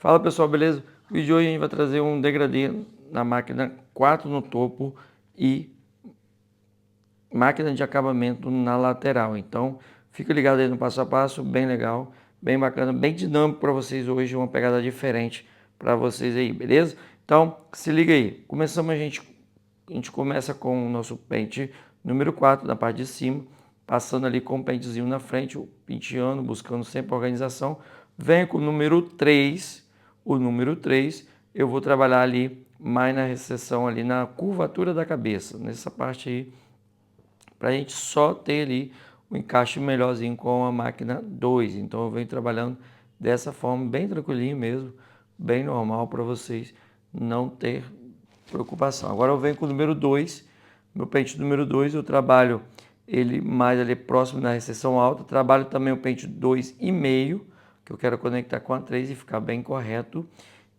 Fala pessoal, beleza? O vídeo de hoje a gente vai trazer um degradê na máquina 4 no topo e máquina de acabamento na lateral. Então fica ligado aí no passo a passo, bem legal, bem bacana, bem dinâmico para vocês hoje, uma pegada diferente para vocês aí, beleza? Então se liga aí, a gente começa com o nosso pente número 4 na parte de cima, passando ali com o pentezinho na frente, penteando, buscando sempre organização. Venho com o número 3. O número 3 eu vou trabalhar ali mais na recessão, ali na curvatura da cabeça, nessa parte aí, para a gente só ter ali o encaixe melhorzinho com a máquina 2. Então eu venho trabalhando dessa forma, bem tranquilinho mesmo, bem normal para vocês não ter preocupação. Agora eu venho com o número 2, meu pente número 2, eu trabalho ele mais ali próximo da recessão alta, trabalho também o pente 2,5, que eu quero conectar com a 3 e ficar bem correto.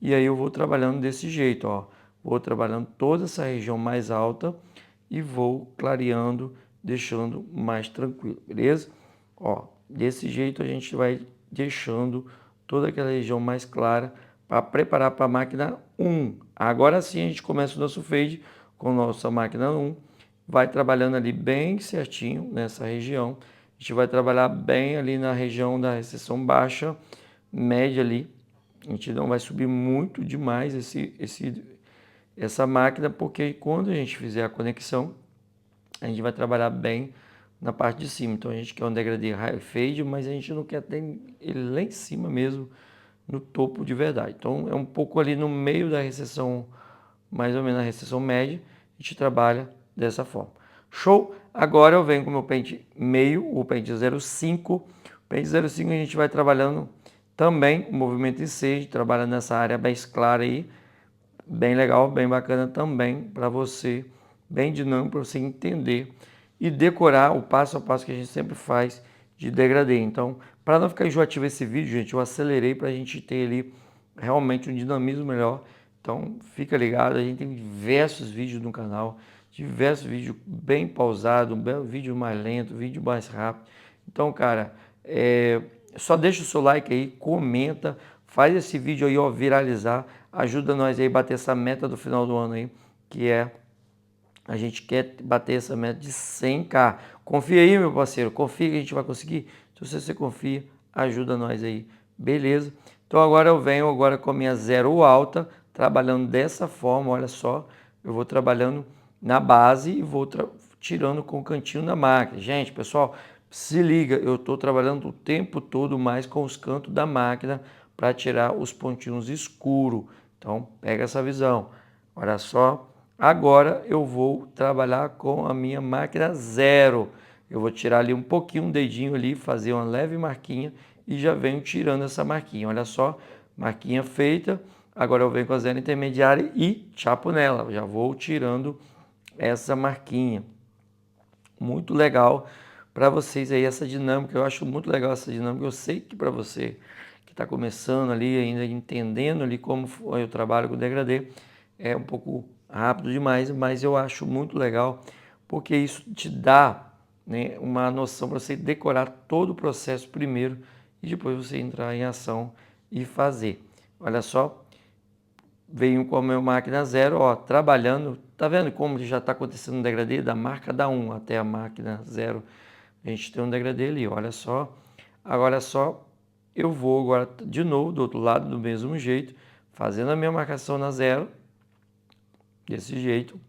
E aí eu vou trabalhando desse jeito, ó. Vou trabalhando toda essa região mais alta e vou clareando, deixando mais tranquilo, beleza? Ó, desse jeito a gente vai deixando toda aquela região mais clara para preparar para a máquina 1. Agora sim a gente começa o nosso fade com a nossa máquina 1. Vai trabalhando ali bem certinho nessa região. A gente vai trabalhar bem ali na região da recessão baixa, média ali. A gente não vai subir muito demais essa máquina, porque quando a gente fizer a conexão, a gente vai trabalhar bem na parte de cima. Então a gente quer um degradê high fade, mas a gente não quer ter ele lá em cima mesmo, no topo de verdade. Então é um pouco ali no meio da recessão, mais ou menos na recessão média, a gente trabalha dessa forma. Show? Agora eu venho com o meu pente meio, o pente 0,5. O pente 0,5 a gente vai trabalhando também o movimento em C, trabalhando nessa área mais clara aí, bem legal, bem bacana também para você, bem dinâmico para você entender e decorar o passo a passo que a gente sempre faz de degradê. Então, para não ficar enjoativo esse vídeo, gente, eu acelerei para a gente ter ali realmente um dinamismo melhor. Então, fica ligado, a gente tem diversos vídeos no canal, diversos vídeos bem pausados, vídeo mais lento, vídeo mais rápido. Então, cara, só deixa o seu like aí, comenta, faz esse vídeo aí, ó, viralizar, ajuda nós aí a bater essa meta do final do ano aí, que é, a gente quer bater essa meta de 100k. Confia aí, meu parceiro, confia que a gente vai conseguir. Se você confia, ajuda nós aí, beleza? Então agora eu venho agora com a minha zero alta, trabalhando dessa forma, olha só, eu vou trabalhando na base e vou tirando com o cantinho da máquina. Gente, pessoal, se liga, eu estou trabalhando o tempo todo mais com os cantos da máquina para tirar os pontinhos escuros. Então, pega essa visão. Olha só, agora eu vou trabalhar com a minha máquina 0. Eu vou tirar ali um pouquinho, um dedinho ali, fazer uma leve marquinha e já venho tirando essa marquinha. Olha só, marquinha feita. Agora eu venho com a 0 intermediária e chapo nela. Já vou tirando essa marquinha. Muito legal para vocês aí essa dinâmica. Eu acho muito legal essa dinâmica. Eu sei que para você que está começando ali, ainda entendendo ali como foi o trabalho com o degradê, é um pouco rápido demais, mas eu acho muito legal porque isso te dá, né, uma noção para você decorar todo o processo primeiro e depois você entrar em ação e fazer. Olha só, venho com a minha máquina 0, ó, trabalhando. Tá vendo como já está acontecendo um degradê da marca da 1 até a máquina 0? A gente tem um degradê ali, olha só. Agora só, eu vou agora de novo do outro lado do mesmo jeito, fazendo a minha marcação na 0, desse jeito.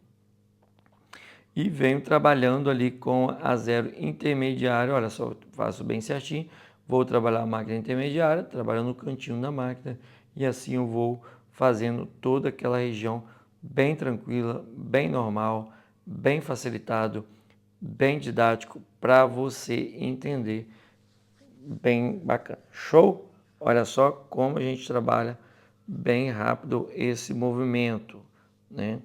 E venho trabalhando ali com a 0 intermediária, olha só, faço bem certinho. Vou trabalhar a máquina intermediária, trabalhando no cantinho da máquina, e assim eu vou fazendo toda aquela região bem tranquila, bem normal, bem facilitado, bem didático, para você entender, bem bacana. Show? Olha só como a gente trabalha bem rápido esse movimento, né?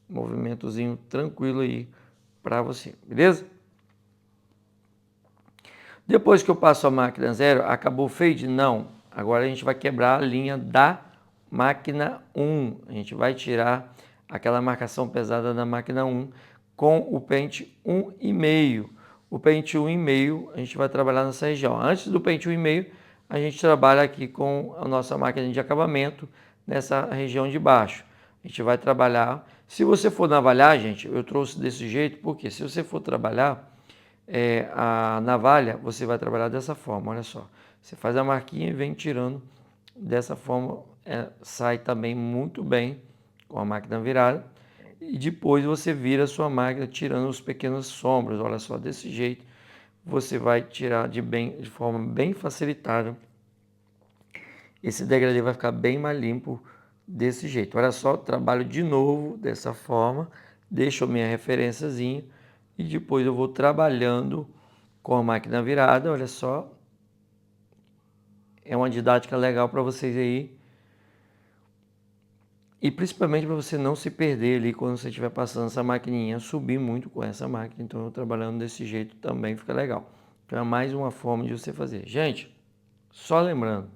Movimentozinho tranquilo aí para você, beleza? Depois que eu passo a máquina 0, acabou o fade? Não. Agora a gente vai quebrar a linha da máquina 1. A gente vai tirar aquela marcação pesada da máquina 1 com o pente 1,5. O pente 1,5 a gente vai trabalhar nessa região. Antes do pente 1,5, a gente trabalha aqui com a nossa máquina de acabamento nessa região de baixo. A gente vai trabalhar. Se você for navalhar, gente, eu trouxe desse jeito, porque se você for trabalhar a navalha, você vai trabalhar dessa forma, olha só. Você faz a marquinha e vem tirando dessa forma, sai também muito bem com a máquina virada. E depois você vira a sua máquina tirando os pequenos sombras, olha só, desse jeito você vai tirar de forma bem facilitada. Esse degradê vai ficar bem mais limpo desse jeito. Olha só, trabalho de novo dessa forma, deixo a minha referenciazinha e depois eu vou trabalhando com a máquina virada. Olha só, é uma didática legal para vocês aí. E principalmente para você não se perder ali quando você estiver passando essa maquininha, subir muito com essa máquina. Então eu trabalhando desse jeito também fica legal. Então é mais uma forma de você fazer. Gente, só lembrando,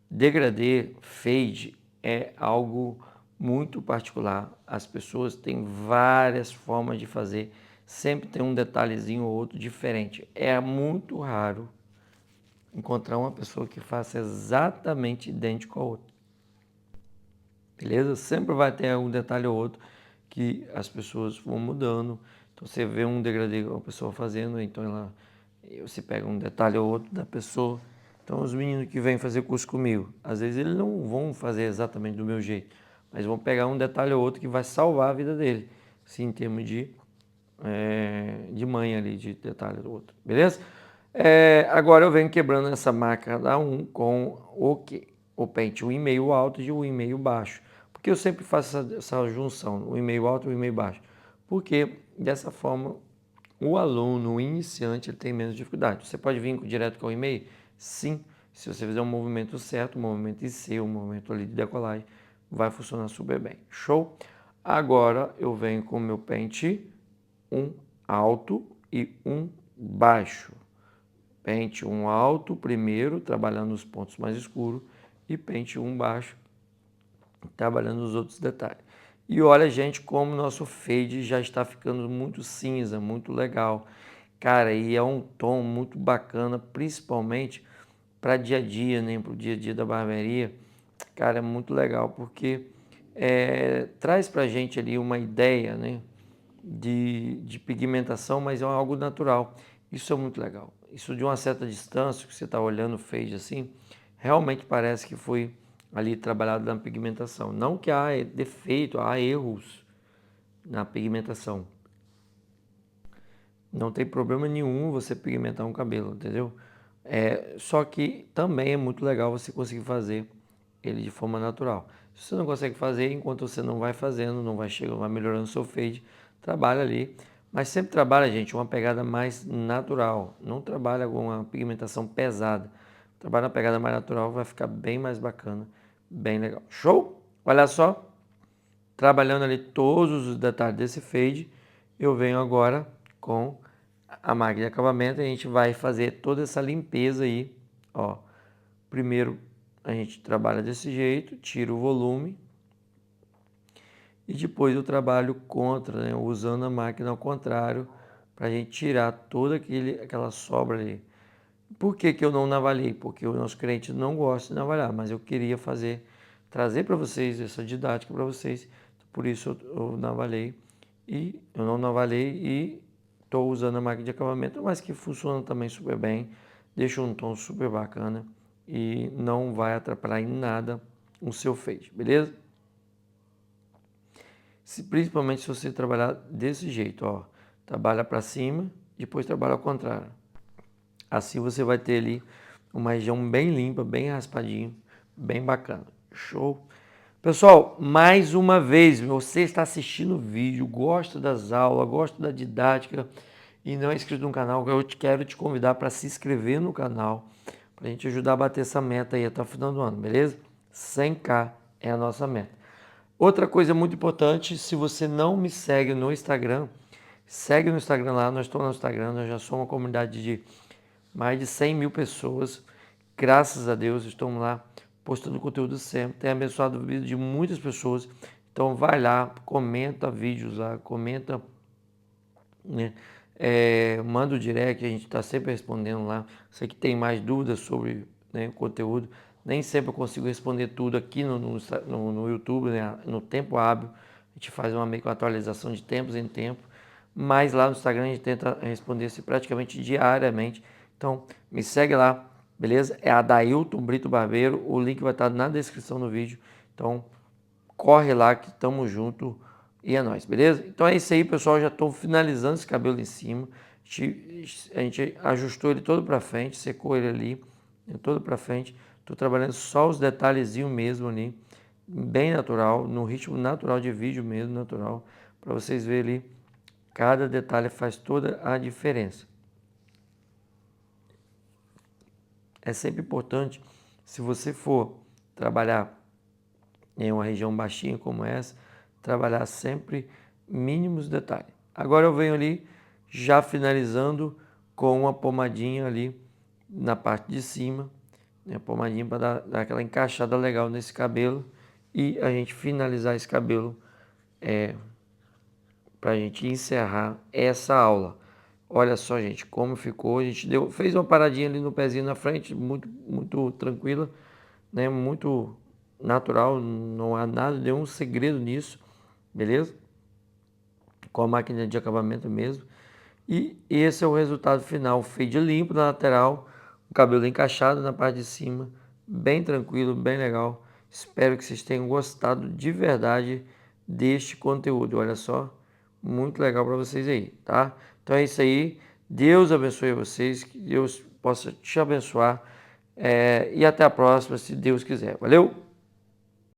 degradê, fade é algo muito particular. As pessoas têm várias formas de fazer. Sempre tem um detalhezinho ou outro diferente. É muito raro encontrar uma pessoa que faça exatamente idêntico ao outro. Beleza? Sempre vai ter um detalhe ou outro que as pessoas vão mudando. Então você vê um degradê uma pessoa fazendo, então você pega um detalhe ou outro da pessoa. Então os meninos que vêm fazer curso comigo, às vezes eles não vão fazer exatamente do meu jeito, mas vão pegar um detalhe ou outro que vai salvar a vida dele, assim, em termos de manha ali, de detalhe do outro. Beleza? Agora eu venho quebrando essa marca da 1 com o pente 1,5 alto e o 1,5 baixo. Porque eu sempre faço essa junção, o 1,5 alto e o 1,5 baixo. Porque dessa forma o aluno, o iniciante, ele tem menos dificuldade. Você pode vir direto com o 1,5? Sim. Se você fizer um movimento certo, um movimento IC, um movimento ali de decolagem, vai funcionar super bem. Show? Agora eu venho com o meu pente 1 alto e 1 baixo. Pente 1 alto primeiro, trabalhando os pontos mais escuros, e pente 1 baixo, trabalhando os outros detalhes. E olha, gente, como o nosso fade já está ficando muito cinza, muito legal. Cara, e é um tom muito bacana, principalmente para dia a dia, né? Para o dia a dia da barbearia. Cara, é muito legal, porque traz para a gente ali uma ideia, né? De pigmentação, mas é algo natural. Isso é muito legal. Isso de uma certa distância, que você está olhando o fade assim, realmente parece que foi ali trabalhado na pigmentação. Não que há defeito, há erros na pigmentação. Não tem problema nenhum você pigmentar um cabelo, entendeu? Só que também é muito legal você conseguir fazer ele de forma natural. Se você não consegue fazer, enquanto você não vai fazendo, não vai chegando, vai melhorando o seu fade, trabalha ali. Mas sempre trabalha, gente, uma pegada mais natural. Não trabalha com uma pigmentação pesada. Trabalha uma pegada mais natural, vai ficar bem mais bacana, bem legal. Show? Olha só, trabalhando ali todos os detalhes desse fade, eu venho agora com a máquina de acabamento e a gente vai fazer toda essa limpeza aí, ó. Primeiro a gente trabalha desse jeito, tira o volume e depois eu trabalho contra, né, usando a máquina ao contrário para a gente tirar toda aquela sobra ali. Por que que eu não navalhei? Porque o nosso cliente não gosta de navalhar, mas eu queria trazer para vocês essa didática para vocês, por isso eu navalhei e eu não navalhei e estou usando a máquina de acabamento, mas que funciona também super bem, deixa um tom super bacana e não vai atrapalhar em nada o seu fade, beleza? Principalmente se você trabalhar desse jeito, ó, trabalha para cima, depois trabalha ao contrário. Assim você vai ter ali uma região bem limpa, bem raspadinho, bem bacana. Show? Pessoal, mais uma vez, você está assistindo o vídeo, gosta das aulas, gosta da didática e não é inscrito no canal, eu quero te convidar para se inscrever no canal, para a gente ajudar a bater essa meta aí até o final do ano, beleza? 100k é a nossa meta. Outra coisa muito importante, se você não me segue no Instagram, segue no Instagram lá, nós estamos no Instagram, nós já somos uma comunidade de mais de 100 mil pessoas, graças a Deus, estamos lá postando conteúdo sempre, tem abençoado a vida de muitas pessoas, então vai lá, comenta vídeos lá, comenta, né, manda o direct, a gente está sempre respondendo lá. Você que tem mais dúvidas sobre, né, o conteúdo, nem sempre eu consigo responder tudo aqui no YouTube, né, no tempo hábil. A gente faz meio que uma atualização de tempos em tempo, mas lá no Instagram a gente tenta responder se praticamente diariamente. Então me segue lá, beleza? É Adailton Brito Barbeiro, o link vai estar na descrição do vídeo. Então corre lá que tamo junto e é nóis, beleza? Então é isso aí, pessoal. Já estou finalizando esse cabelo em cima. A gente ajustou ele todo para frente, secou ele ali, todo para frente. Estou trabalhando só os detalhezinhos mesmo ali, bem natural, no ritmo natural de vídeo mesmo, natural, para vocês verem ali. Cada detalhe faz toda a diferença. É sempre importante, se você for trabalhar em uma região baixinha como essa, trabalhar sempre mínimos detalhes. Agora eu venho ali já finalizando com uma pomadinha ali na parte de cima, né, pomadinha para dar aquela encaixada legal nesse cabelo e a gente finalizar esse cabelo para a gente encerrar essa aula. Olha só, gente, como ficou. A gente fez uma paradinha ali no pezinho na frente, muito tranquila, né? Muito natural, não há nada, nenhum segredo nisso, beleza? Com a máquina de acabamento mesmo. E esse é o resultado final, fade limpo na lateral, o cabelo encaixado na parte de cima, bem tranquilo, bem legal. Espero que vocês tenham gostado de verdade deste conteúdo. Olha só, muito legal para vocês aí, tá? Então é isso aí. Deus abençoe vocês, que Deus possa te abençoar. E até a próxima, se Deus quiser. Valeu!